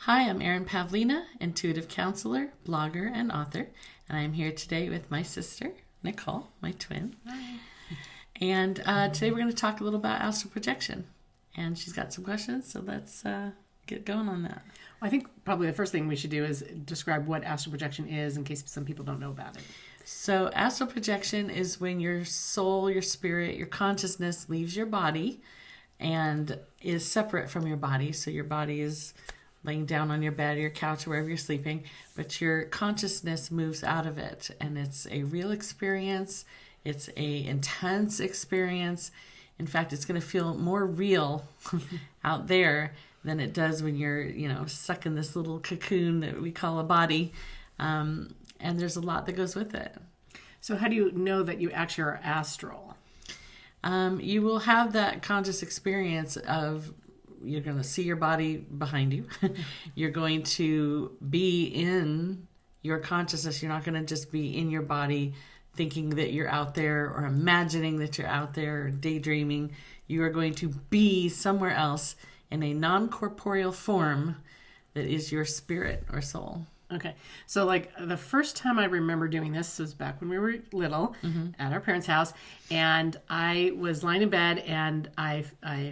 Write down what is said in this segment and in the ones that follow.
Hi, I'm Erin Pavlina, intuitive counselor, blogger, and author. And I'm here today with my sister, Nicole, my twin. Hi. And today we're going to talk a little about astral projection. And she's got some questions, so let's get going on that. Well, I think probably the first thing we should do is describe what astral projection is in case some people don't know about it. So astral projection is when your soul, your spirit, your consciousness leaves your body and is separate from your body. So your body is laying down on your bed or your couch or wherever you're sleeping, but your consciousness moves out of it. And it's a real experience. It's a intense experience. In fact, it's going to feel more real out there than it does when you're, stuck in this little cocoon that we call a body. And there's a lot that goes with it. So how do you know that you actually are astral? You will have that conscious experience of you're going to see your body behind you. You're going to be in your consciousness. You're not going to just be in your body thinking that you're out there or imagining that you're out there or daydreaming. You are going to be somewhere else in a non-corporeal form that is your spirit or soul. Okay. So like the first time I remember doing this was back when we were little at our parents' house, and I was lying in bed and I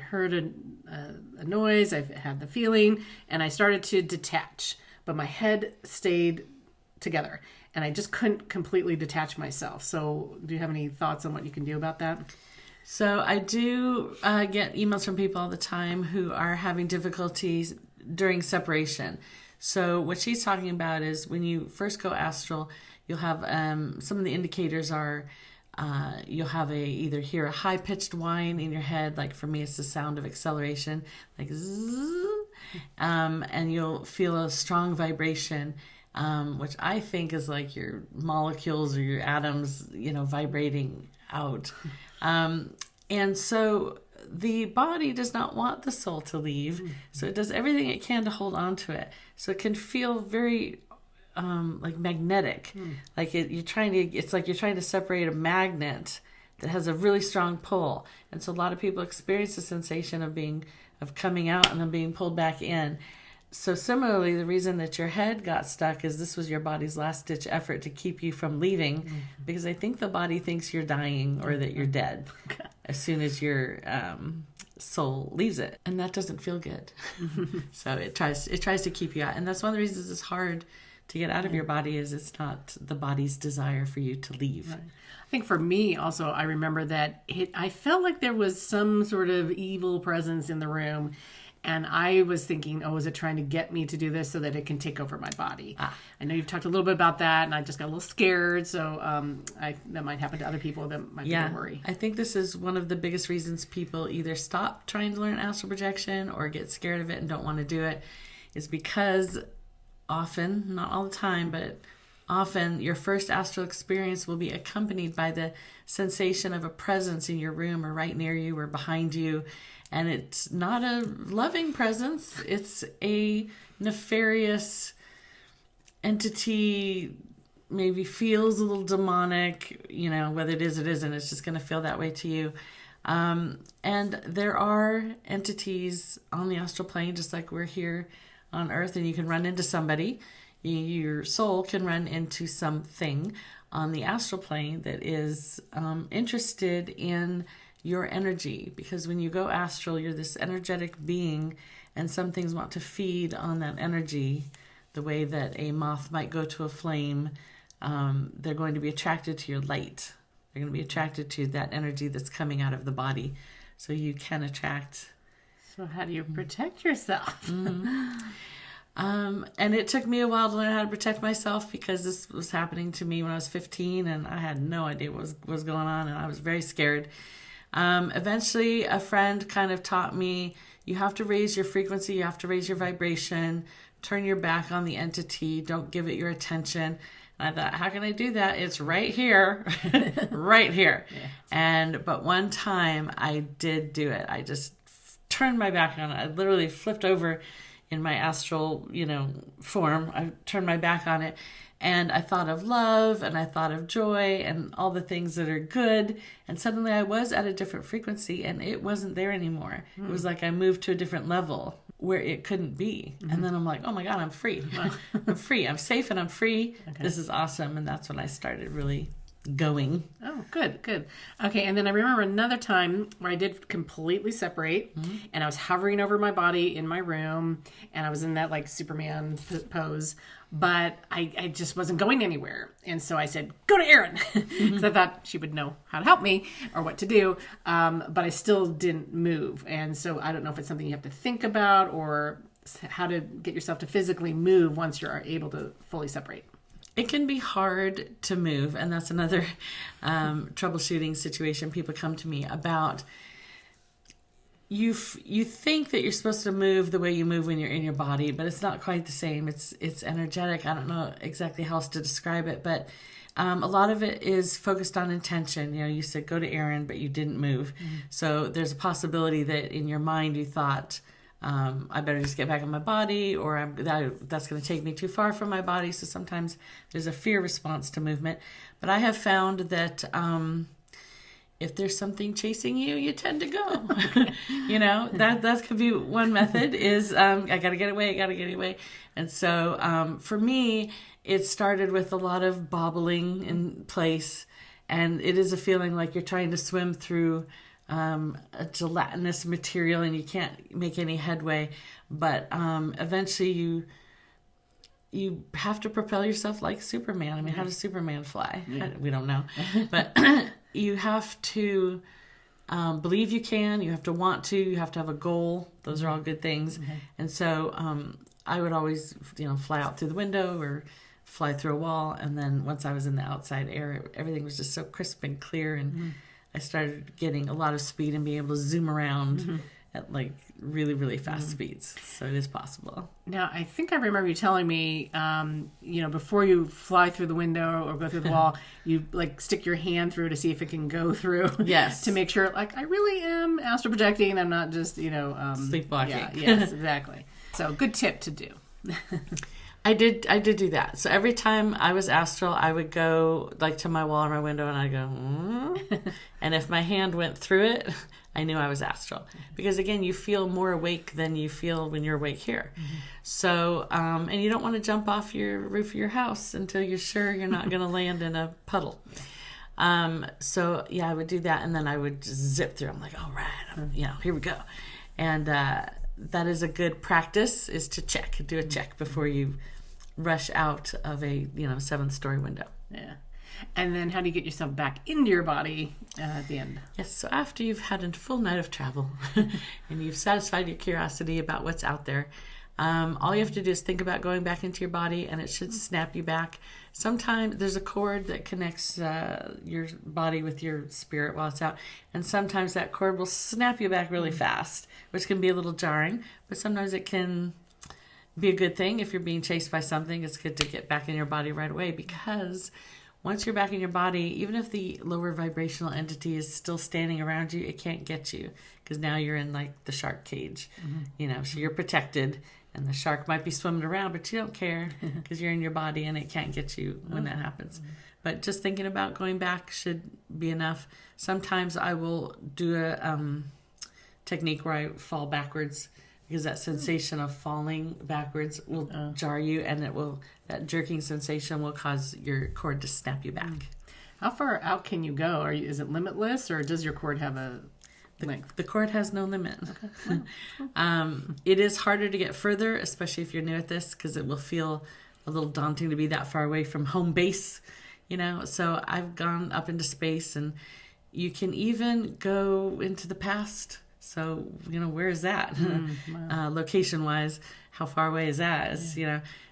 heard a noise. I had the feeling and I started to detach, but my head stayed together and I just couldn't completely detach myself. So do you have any thoughts on what you can do about that? So I do get emails from people all the time who are having difficulties during separation. So what she's talking about is when you first go astral, you'll have some of the indicators are you'll have either hear a high-pitched whine in your head, like for me it's the sound of acceleration, like zzz, and you'll feel a strong vibration, which I think is like your molecules or your atoms, vibrating out. And so the body does not want the soul to leave, so it does everything it can to hold on to it. So it can feel very like magnetic, like it's like you're trying to separate a magnet that has a really strong pull. And so a lot of people experience the sensation of coming out and then being pulled back in. So similarly, the reason that your head got stuck is this was your body's last ditch effort to keep you from leaving, because I think the body thinks you're dying or that you're dead as soon as your soul leaves it, and that doesn't feel good. So it tries to keep you out, and that's one of the reasons it's hard to get out of your body, is it's not the body's desire for you to leave. Right. I think for me also, I remember that I felt like there was some sort of evil presence in the room. And I was thinking, is it trying to get me to do this so that it can take over my body? I know you've talked a little bit about that, and I just got a little scared. So that might happen to other people that might be a worry. I think this is one of the biggest reasons people either stop trying to learn astral projection or get scared of it and don't want to do it, is because often, not all the time, but often your first astral experience will be accompanied by the sensation of a presence in your room or right near you or behind you. And it's not a loving presence. It's a nefarious entity, maybe feels a little demonic, whether it is, it isn't. It's just going to feel that way to you. And there are entities on the astral plane, just like we're here on Earth, and you can run into somebody. Your soul can run into something on the astral plane that is interested in your energy, because when you go astral, you're this energetic being, and some things want to feed on that energy the way that a moth might go to a flame. They're going to be attracted to your light. They're going to be attracted to that energy that's coming out of the body. So you can attract. So how do you protect yourself? And it took me a while to learn how to protect myself, because this was happening to me when I was 15 and I had no idea what was going on, and I was very scared. Eventually, a friend kind of taught me, you have to raise your frequency, you have to raise your vibration, turn your back on the entity, don't give it your attention. And I thought, how can I do that? It's right here, right here. Yeah. But one time I did do it. I just turned my back on it. I literally flipped over in my astral, form. I turned my back on it. And I thought of love, and I thought of joy, and all the things that are good. And suddenly I was at a different frequency, and it wasn't there anymore. It was like I moved to a different level. where it couldn't be. And then I'm like, oh my God, I'm free. I'm free. I'm safe and I'm free. Okay. This is awesome. And that's when I started really going. Oh, good. Okay, and then I remember another time where I did completely separate, and I was hovering over my body in my room, and I was in that like Superman pose, but I just wasn't going anywhere. And so I said, go to Erin, because I thought she would know how to help me or what to do, but I still didn't move. And so I don't know if it's something you have to think about or how to get yourself to physically move once you're able to fully separate. It can be hard to move, and that's another troubleshooting situation people come to me about. You think that you're supposed to move the way you move when you're in your body, but it's not quite the same. It's energetic. I don't know exactly how else to describe it, but a lot of it is focused on intention. You said go to Erin, but you didn't move. So there's a possibility that in your mind you thought, I better just get back in my body, or that's going to take me too far from my body. So sometimes there's a fear response to movement. But I have found that if there's something chasing you, you tend to go. That could be one method is I got to get away. And so for me, it started with a lot of bobbling in place. And it is a feeling like you're trying to swim through a gelatinous material and you can't make any headway, but eventually you have to propel yourself like Superman. I mean, how does Superman fly? We don't know, but you have to believe you can. You have to want to. You have to have a goal. Those are all good things. And so I would always fly out through the window or fly through a wall, and then once I was in the outside air, everything was just so crisp and clear, and I started getting a lot of speed and being able to zoom around at like really, really fast speeds. So it is possible. Now, I think I remember you telling me, before you fly through the window or go through the wall, you like stick your hand through to see if it can go through. Yes. To make sure, like, I really am astral projecting. I'm not just, sleepwalking. Yeah, yes, exactly. So good tip to do. I did do that. So every time I was astral, I would go like to my wall or my window and I'd go, and if my hand went through it, I knew I was astral. Because again, you feel more awake than you feel when you're awake here. So, and you don't want to jump off your roof of your house until you're sure you're not going to land in a puddle. So yeah, I would do that, and then I would just zip through. I'm like, all right, here we go. And that is a good practice, is to do a check before you rush out of a 7th-story window. Yeah. And then how do you get yourself back into your body at the end? Yes, so after you've had a full night of travel and you've satisfied your curiosity about what's out there, all you have to do is think about going back into your body, and it should snap you back. Sometimes there's a cord that connects your body with your spirit while it's out, and sometimes that cord will snap you back really fast, which can be a little jarring, but sometimes it can be a good thing. If you're being chased by something, it's good to get back in your body right away, because once you're back in your body, even if the lower vibrational entity is still standing around you, it can't get you, because now you're in like the shark cage, so you're protected, and the shark might be swimming around, but you don't care because you're in your body and it can't get you when that happens. But just thinking about going back should be enough. Sometimes I will do a technique where I fall backwards, because that sensation of falling backwards will jar you, and that jerking sensation will cause your cord to snap you back. How far out can you go? Is it limitless, or does your cord have a length? The cord has no limit. Okay. It is harder to get further, especially if you're new at this, because it will feel a little daunting to be that far away from home base, So I've gone up into space, and you can even go into the past. So, where is that? Wow. Location-wise, how far away is that?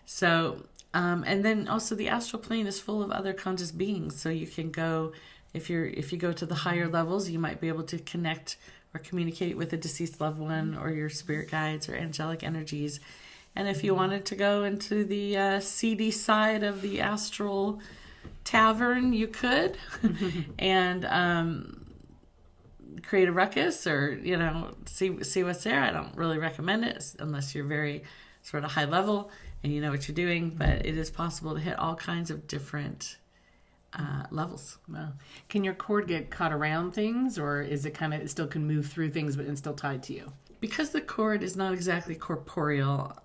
So, and then also the astral plane is full of other conscious beings. So you can go, if you go to the higher levels, you might be able to connect or communicate with a deceased loved one or your spirit guides or angelic energies. And if you wanted to go into the seedy side of the astral tavern, you could. And create a ruckus, or see what's there. I don't really recommend it unless you're very sort of high level and you know what you're doing, but it is possible to hit all kinds of different levels. Wow. Can your cord get caught around things, or is it kind of, it still can move through things but it's still tied to you? because the cord is not exactly corporeal,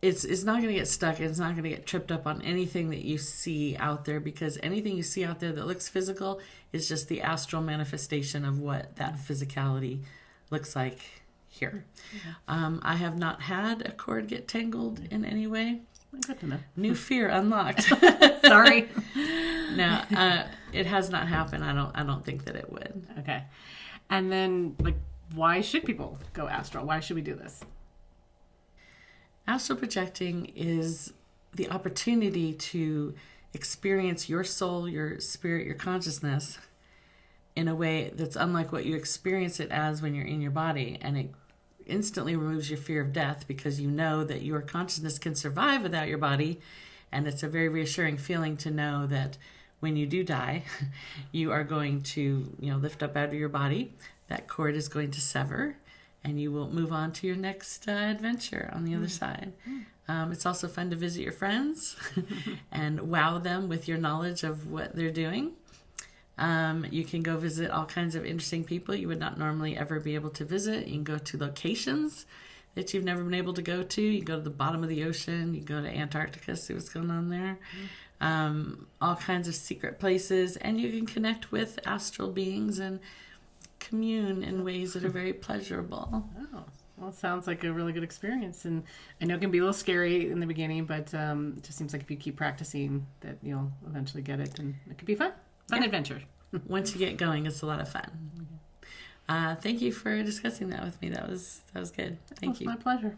it's not going to get stuck. It's not going to get tripped up on anything that you see out there, because anything you see out there that looks physical is just the astral manifestation of what that physicality looks like here. I have not had a cord get tangled in any way. Good to know. New fear unlocked. Sorry. No, it has not happened. I don't think that it would. Okay. And then, like, why should people go astral? Why should we do this? Astral projecting is the opportunity to experience your soul, your spirit, your consciousness in a way that's unlike what you experience it as when you're in your body. And it instantly removes your fear of death, because you know that your consciousness can survive without your body. And it's a very reassuring feeling to know that when you do die, you are going to, lift up out of your body. That cord is going to sever, and you will move on to your next adventure on the other side. It's also fun to visit your friends and wow them with your knowledge of what they're doing. You can go visit all kinds of interesting people you would not normally ever be able to visit. You can go to locations that you've never been able to go to. You go to the bottom of the ocean. You go to Antarctica, see what's going on there. All kinds of secret places. And you can connect with astral beings and commune in ways that are very pleasurable. Oh, well, it sounds like a really good experience. And I know it can be a little scary in the beginning, but it just seems like if you keep practicing that you'll eventually get it, and it could be fun. Fun adventure. Once you get going, it's a lot of fun. Thank you for discussing that with me. That was good. Thank you. My pleasure.